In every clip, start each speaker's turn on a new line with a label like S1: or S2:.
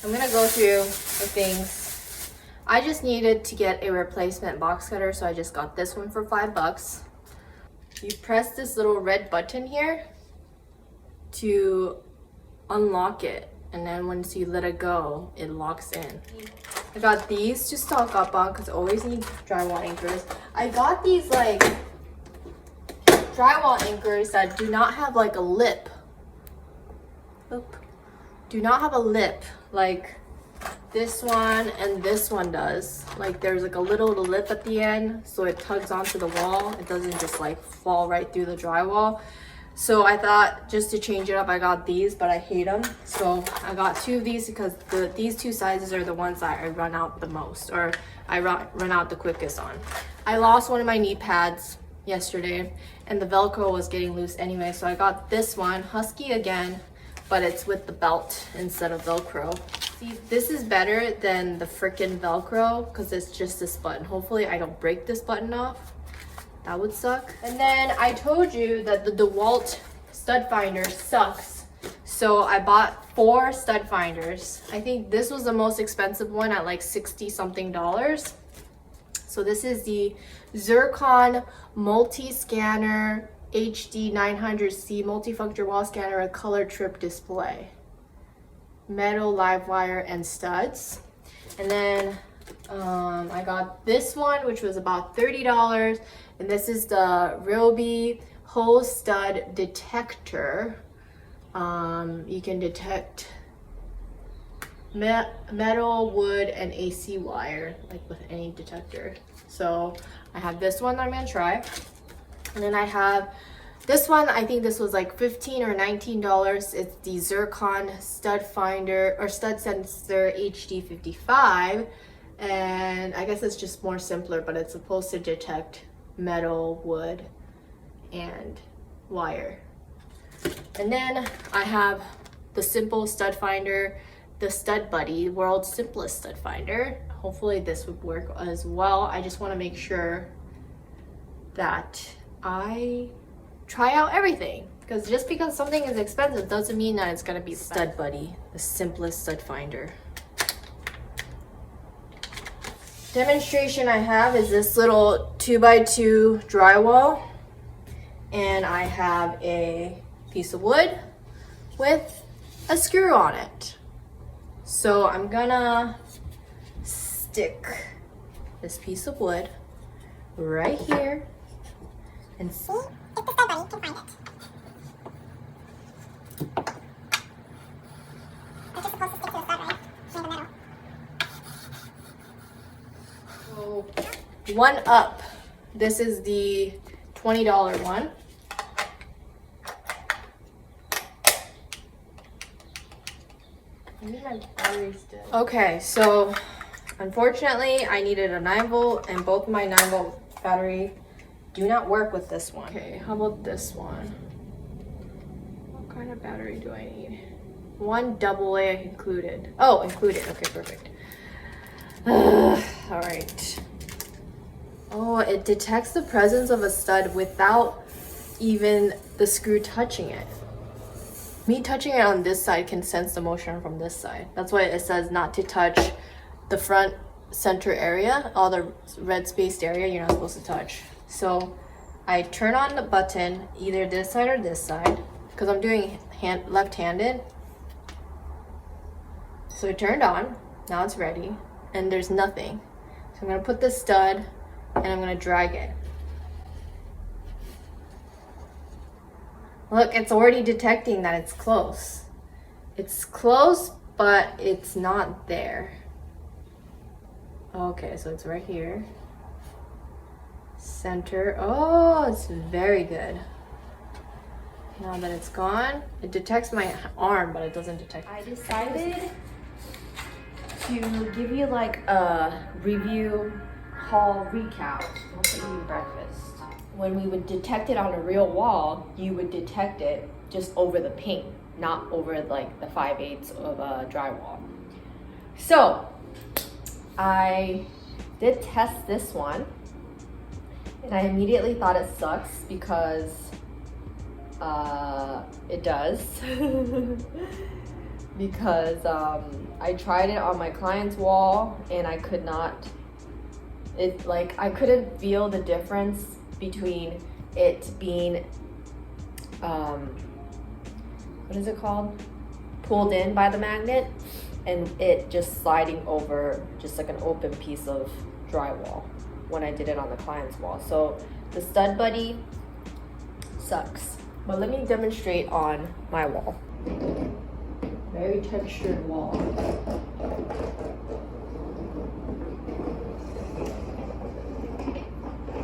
S1: I'm gonna go through the things. I just needed to get a replacement box cutter, so I just got this one for $5. You press this little red button here to unlock it, and then once you let it go, it locks in. I got these to stock up on because I always need drywall anchors. I got these like drywall anchors that do not have like a lip. Oop. Do not have a lip like this one and this one does. Like there's like a little lip at the end, so it tugs onto the wall. It doesn't just like fall right through the drywall. So I thought just to change it up, I got these, but I hate them. So I got 2 of these because these 2 sizes are the ones that I run out the most, or I run out the quickest on. I lost one of my knee pads yesterday and the Velcro was getting loose anyway. So I got this one, Husky again, but it's with the belt instead of Velcro. See, this is better than the frickin' Velcro because it's just this button. Hopefully I don't break this button off. That would suck. And then I told you that the Dewalt stud finder sucks. So I bought 4 stud finders. I think this was the most expensive one at like 60 something dollars. So this is the Zircon multi-scanner HD 900C multifunction wall scanner with color trip display. Metal live wire and studs. And then I got this one, which was about $30. And this is the Ryobi hole stud detector. You can detect metal, wood, and AC wire, like with any detector. So I have this one that I'm gonna try. And then I have this one, I think this was like $15 or $19. It's the Zircon stud finder or stud sensor HD 55. And I guess it's just more simpler, but it's supposed to detect metal, wood, and wire. And then I have the simple stud finder, the Stud Buddy, world's simplest stud finder. Hopefully this would work as well. I just want to make sure that I try out everything, because just because something is expensive doesn't mean that it's gonna be Stud Buddy, the simplest stud finder. Demonstration I have is this little 2x2 drywall, and I have a piece of wood with a screw on it. So I'm gonna stick this piece of wood right here and see if the Stud Buddy can find it. It's just supposed to stick to the stud, right? Near the metal. So, one up. This is the $20 one. Okay, so unfortunately I needed a 9-volt, and both my 9-volt battery do not work with this one. Okay, how about this one? What kind of battery do I need? One AA included. Oh, included. Okay, perfect. All right. Oh, it detects the presence of a stud without even the screw touching it. Me touching it on this side can sense the motion from this side. That's why it says not to touch the front center area, all the red spaced area you're not supposed to touch. So I turn on the button, either this side or this side, because I'm doing left-handed. So it turned on, now it's ready, and there's nothing. So I'm gonna put the stud and I'm gonna drag it. Look, it's already detecting that it's close. It's close, but it's not there. Okay, so it's right here. Center. Oh, it's very good. Now that it's gone, it detects my arm, but it doesn't detect. I decided to give you like a review haul recap. Also eating breakfast. When we would detect it on a real wall, you would detect it just over the paint, not over like the 5/8 of a drywall. So I did test this one, and I immediately thought it sucks because it does. because I tried it on my client's wall and I could not, I couldn't feel the difference between it being, what is it called? Pulled in by the magnet, and it just sliding over just like an open piece of drywall when I did it on the client's wall. So the stud buddy sucks. But let me demonstrate on my wall. Very textured wall.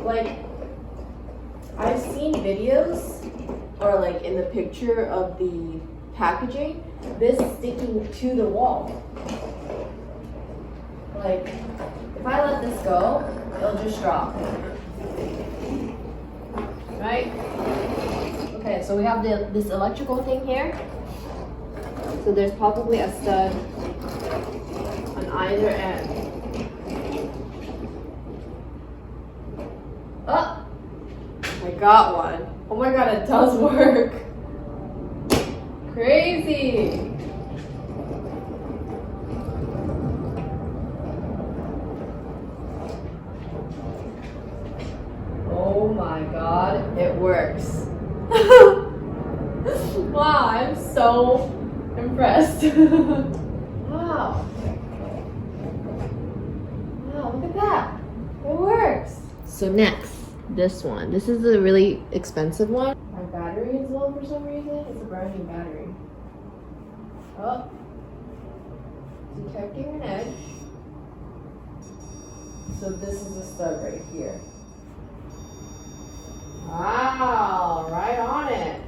S1: Like, I've seen videos or like in the picture of the packaging, this sticking to the wall. Like, if I let this go, it'll just drop. Right? Okay, so we have this electrical thing here. So there's probably a stud on either end. Oh! I got one. Oh my god, it does work. Crazy. Oh my god, it works. Wow, I'm so impressed. Wow. Wow, look at that. It works. So next, this one. This is a really expensive one. My battery is low for some reason. It's a brand new battery. Oh. Detecting an edge. So this is a stud right here. Wow, right on it.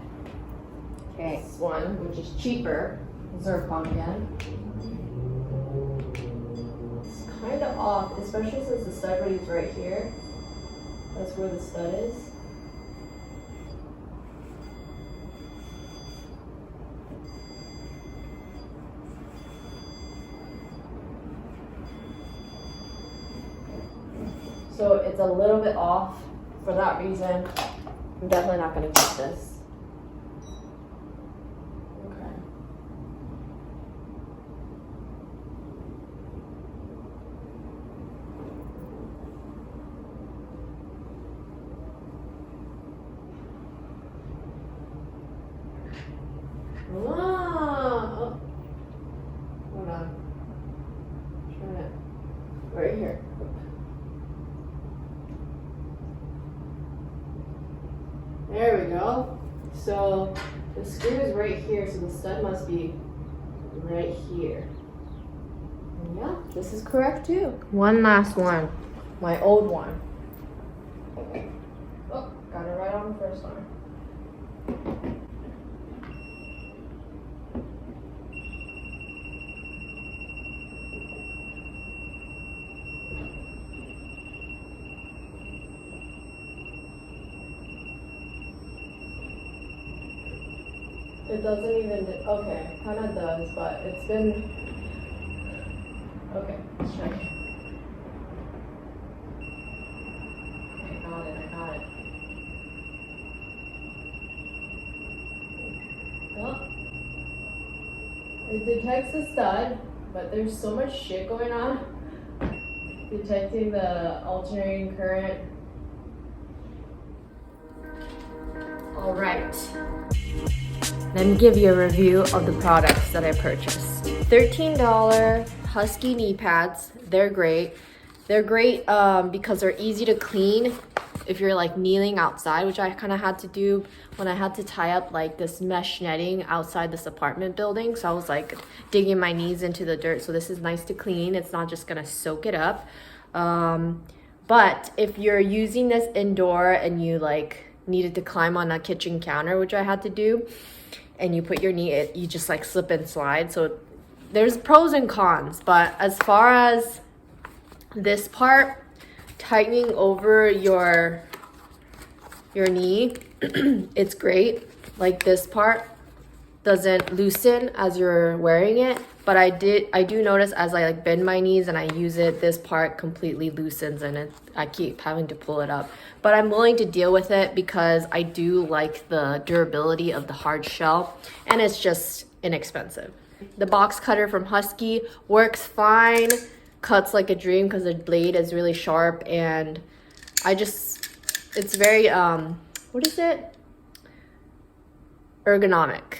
S1: Okay, this one, which is cheaper, zircon again. It's kind of off, especially since the stud buddy's right here. That's where the stud is. So it's a little bit off. For that reason, I'm definitely not going to keep this. Okay. Oh. Hold on. Try it. Right here. There we go. So the screw is right here, so the stud must be right here. And yeah, this is correct too. One last one. My old one. Oh, got it right on the first one. It doesn't even, okay, kind of does, but it's been, okay, let's try it. I got it. Well, it detects the stud, but there's so much shit going on. Detecting the alternating current. All right. Let me give you a review of the products that I purchased. $13 Husky knee pads. They're great. They're great because they're easy to clean if you're like kneeling outside, which I kind of had to do when I had to tie up like this mesh netting outside this apartment building. So I was like digging my knees into the dirt. So this is nice to clean. It's not just gonna soak it up. But if you're using this indoor and you like needed to climb on a kitchen counter, which I had to do, and you put your knee, you just like slip and slide. So there's pros and cons, but as far as this part, tightening over your knee, it's great. Like this part doesn't loosen as you're wearing it, but I do notice as I like bend my knees and I use it, this part completely loosens and I keep having to pull it up. But I'm willing to deal with it because I do like the durability of the hard shell and it's just inexpensive. The box cutter from Husky works fine, cuts like a dream because the blade is really sharp, and it's very, what is it? Ergonomic.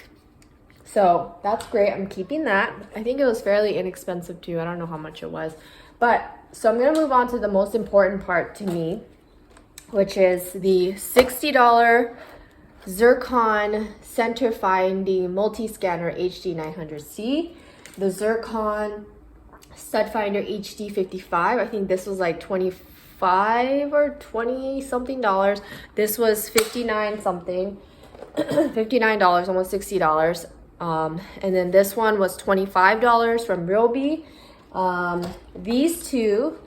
S1: So that's great. I'm keeping that. I think it was fairly inexpensive too. I don't know how much it was. But so I'm going to move on to the most important part to me, which is the $60 Zircon Center Finding Multi-Scanner HD 900C. The Zircon Stud Finder HD 55. I think this was like 25 or 20 something dollars. This was 59 something. $59, almost $60. And then this one was $25 from Ryobi. These two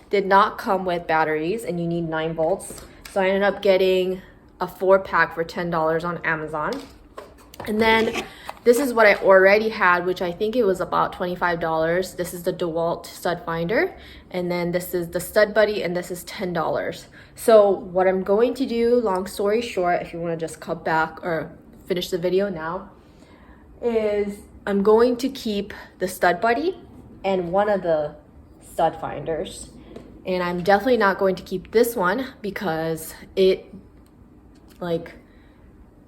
S1: did not come with batteries, and you need 9 volts. So I ended up getting a 4-pack for $10 on Amazon. And then this is what I already had, which I think it was about $25. This is the Dewalt stud finder, and then this is the Stud Buddy, and this is $10. So what I'm going to do, long story short, if you want to just cut back or finish the video now, is I'm going to keep the Stud Buddy and one of the stud finders, and I'm definitely not going to keep this one because it like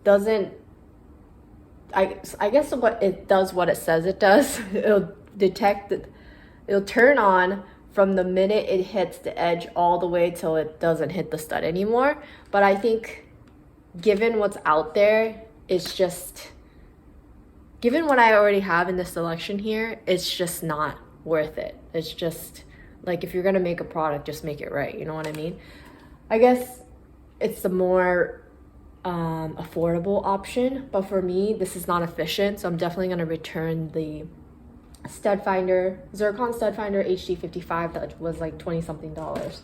S1: doesn't, I guess what it does, what it says it does. It'll detect it, it'll turn on from the minute it hits the edge all the way till it doesn't hit the stud anymore. But I think given what's out there, it's just, given what I already have in the selection here, it's just not worth it. It's just like, if you're gonna make a product, just make it right, you know what I mean? I guess it's the more affordable option, but for me this is not efficient, so I'm definitely going to return the stud finder, Zircon Stud Finder HD 55 that was like 20 something dollars.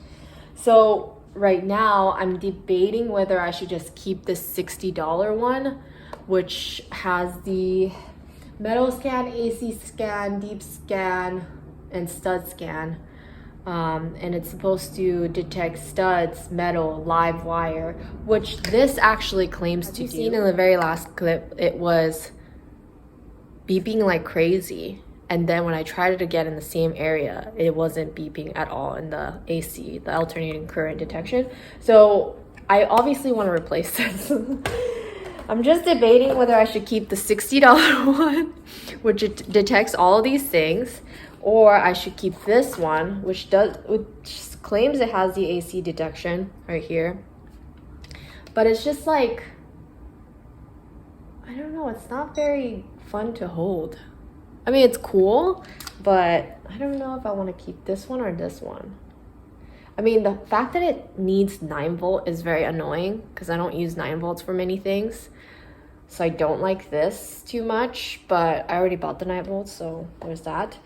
S1: So right now I'm debating whether I should just keep this $60 one, which has the metal scan, AC scan, deep scan, and stud scan. And it's supposed to detect studs, metal, live wire, which this actually claims to do. You've seen in the very last clip, it was beeping like crazy. And then when I tried it again in the same area, it wasn't beeping at all in the AC, the alternating current detection. So I obviously want to replace this. I'm just debating whether I should keep the $60 one, which detects all of these things, or I should keep this one, which claims it has the AC detection right here. But it's just like, I don't know, it's not very fun to hold. I mean, it's cool, but I don't know if I want to keep this one or this one. I mean, the fact that it needs 9 volt is very annoying because I don't use 9 volts for many things. So I don't like this too much, but I already bought the 9 volts, so there's that.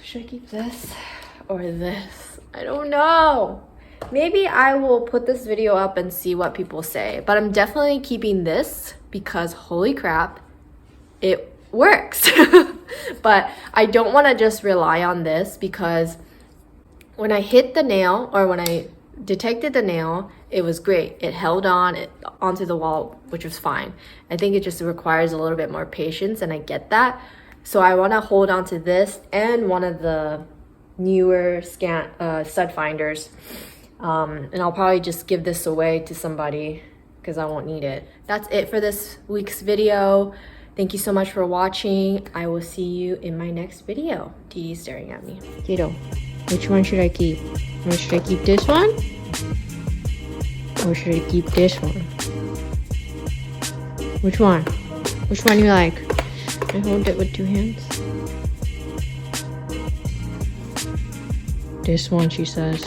S1: Should I keep this or this? I don't know. Maybe I will put this video up and see what people say, but I'm definitely keeping this because holy crap, it works. But I don't want to just rely on this because when I hit the nail, or when I detected the nail, it was great. It held onto the wall, which was fine. I think it just requires a little bit more patience, and I get that. So I want to hold on to this and one of the newer stud finders. And I'll probably just give this away to somebody because I won't need it. That's it for this week's video. Thank you so much for watching. I will see you in my next video. Dee staring at me. Kiddo, which one should I keep? Should I keep this one? Or should I keep this one? Which one? Which one you like? I hold it with 2 hands. This one, she says.